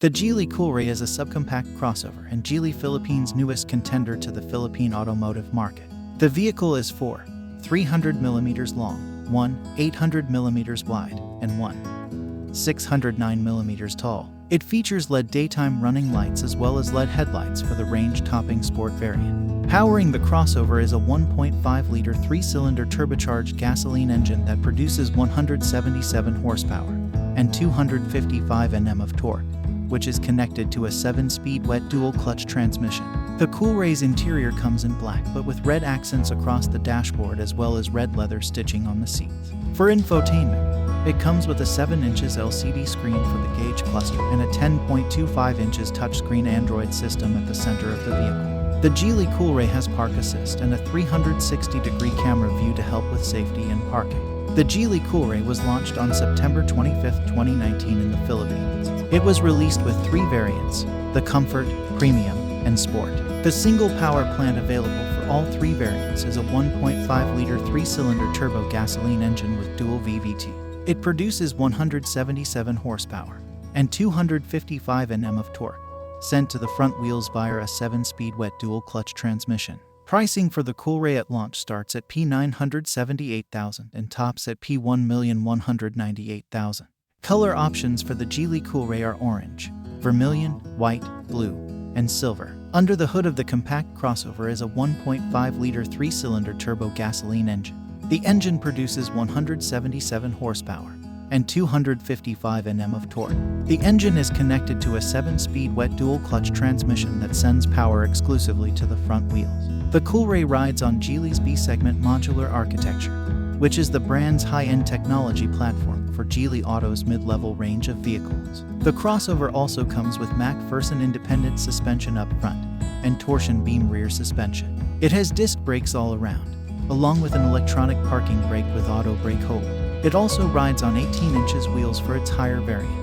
The Geely Coolray is a subcompact crossover and Geely Philippines' newest contender to the Philippine automotive market. The vehicle is 4 300mm long, 1 800mm wide, and 1 609mm tall. It features LED daytime running lights as well as LED headlights for the range-topping sport variant. Powering the crossover is a 1.5-liter 3-cylinder turbocharged gasoline engine that produces 177 horsepower and 255 Nm of torque, which is connected to a 7-speed wet dual-clutch transmission. The Coolray's interior comes in black but with red accents across the dashboard as well as red leather stitching on the seats. For infotainment, it comes with a 7-inch LCD screen for the gauge cluster and a 10.25 inches touchscreen Android system at the center of the vehicle. The Geely Coolray has park assist and a 360-degree camera view to help with safety and parking. The Geely Coolray was launched on September 25, 2019 in the Philippines. It was released with 3 variants: the Comfort, Premium, and Sport. The single power plant available for all 3 variants is a 1.5-liter 3-cylinder turbo gasoline engine with dual VVT. It produces 177 horsepower and 255 Nm of torque, sent to the front wheels via a 7-speed wet dual-clutch transmission. Pricing for the Coolray at launch starts at P978,000 and tops at P1,198,000. Color options for the Geely Coolray are orange, vermilion, white, blue, and silver. Under the hood of the compact crossover is a 1.5-liter 3-cylinder turbo gasoline engine. The engine produces 177 horsepower and 255 Nm of torque. The engine is connected to a 7-speed wet dual-clutch transmission that sends power exclusively to the front wheels. The Coolray rides on Geely's B-segment modular architecture, which is the brand's high-end technology platform for Geely Auto's mid-level range of vehicles. The crossover also comes with McPherson independent suspension up front and torsion beam rear suspension. It has disc brakes all around, along with an electronic parking brake with auto brake hold. It also rides on 18 inches wheels for its higher variant,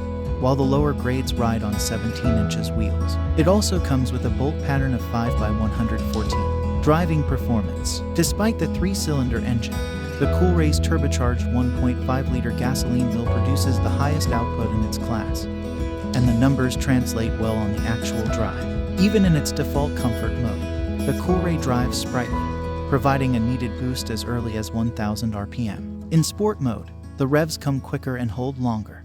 while the lower grades ride on 17 inches wheels. It also comes with a bolt pattern of 5x114. Driving performance. Despite the 3-cylinder engine, the Coolray's turbocharged 1.5-liter gasoline mill produces the highest output in its class, and the numbers translate well on the actual drive. Even in its default comfort mode, the Coolray drives sprightly, providing a needed boost as early as 1,000 RPM. In sport mode, the revs come quicker and hold longer,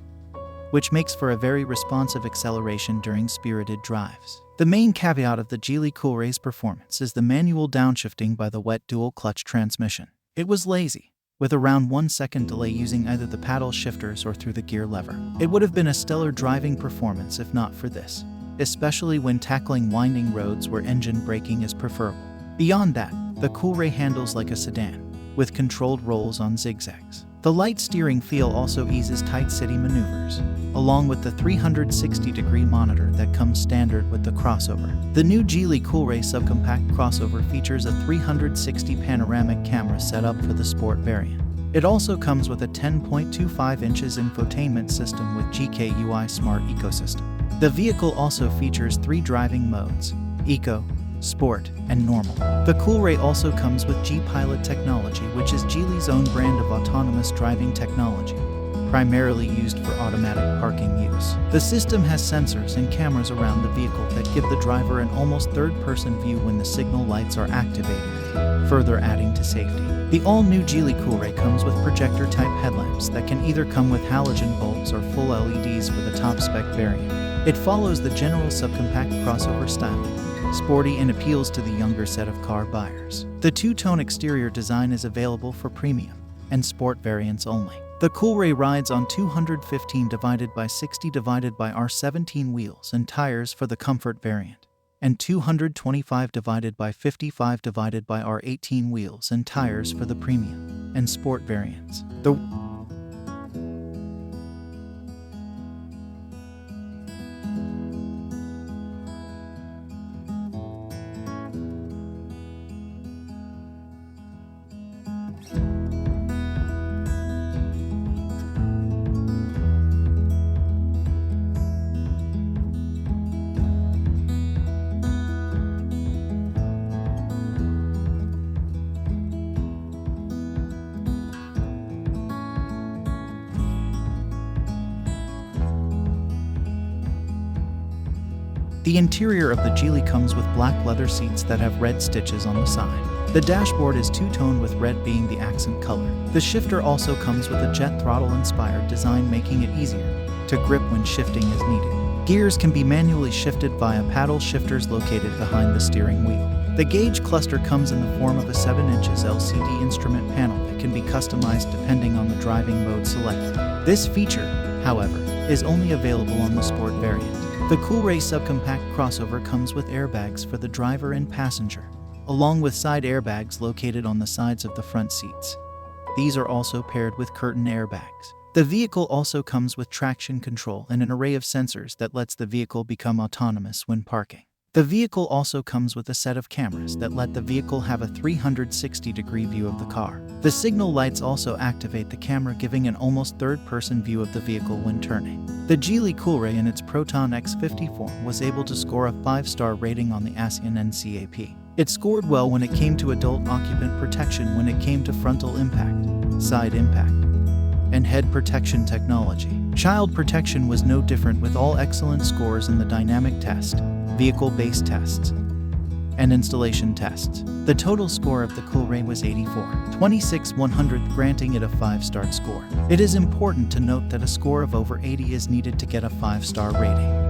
which makes for a very responsive acceleration during spirited drives. The main caveat of the Geely Coolray's performance is the manual downshifting by the wet dual-clutch transmission. It was lazy, with around 1 second delay using either the paddle shifters or through the gear lever. It would have been a stellar driving performance if not for this, especially when tackling winding roads where engine braking is preferable. Beyond that, the Coolray handles like a sedan, with controlled rolls on zigzags. The light steering feel also eases tight city maneuvers, along with the 360-degree monitor that comes standard with the crossover. The new Geely Coolray subcompact crossover features a 360 panoramic camera set up for the sport variant. It also comes with a 10.25 inches infotainment system with GKUI Smart Ecosystem. The vehicle also features 3 driving modes: Eco, Sport, and Normal. The Coolray also comes with G-Pilot technology, which is Geely's own brand of autonomous driving technology, primarily used for automatic parking use. The system has sensors and cameras around the vehicle that give the driver an almost third-person view when the signal lights are activated, further adding to safety. The all-new Geely Coolray comes with projector-type headlamps that can either come with halogen bulbs or full LEDs for the top-spec variant. It follows the general subcompact crossover styling, sporty, and appeals to the younger set of car buyers. The 2-tone exterior design is available for premium and sport variants only. The Coolray rides on 215/60/R17 wheels and tires for the comfort variant, and 225/55/R18 wheels and tires for the premium and sport variants. The interior of the Geely comes with black leather seats that have red stitches on the side. The dashboard is two-tone with red being the accent color. The shifter also comes with a jet throttle-inspired design, making it easier to grip when shifting as needed. Gears can be manually shifted via paddle shifters located behind the steering wheel. The gauge cluster comes in the form of a 7-inch LCD instrument panel that can be customized depending on the driving mode selected. This feature, however, is only available on the Sport variant. The Coolray subcompact crossover comes with airbags for the driver and passenger, along with side airbags located on the sides of the front seats. These are also paired with curtain airbags. The vehicle also comes with traction control and an array of sensors that lets the vehicle become autonomous when parking. The vehicle also comes with a set of cameras that let the vehicle have a 360-degree view of the car. The signal lights also activate the camera, giving an almost third-person view of the vehicle when turning. The Geely Coolray in its Proton X50 form was able to score a 5-star rating on the ASEAN NCAP. It scored well when it came to adult occupant protection, when it came to frontal impact, side impact, and head protection technology. Child protection was no different, with all excellent scores in the dynamic test, vehicle-based tests, and installation tests. The total score of the Coolray was 84/26/100, granting it a 5-star score. It is important to note that a score of over 80 is needed to get a 5-star rating.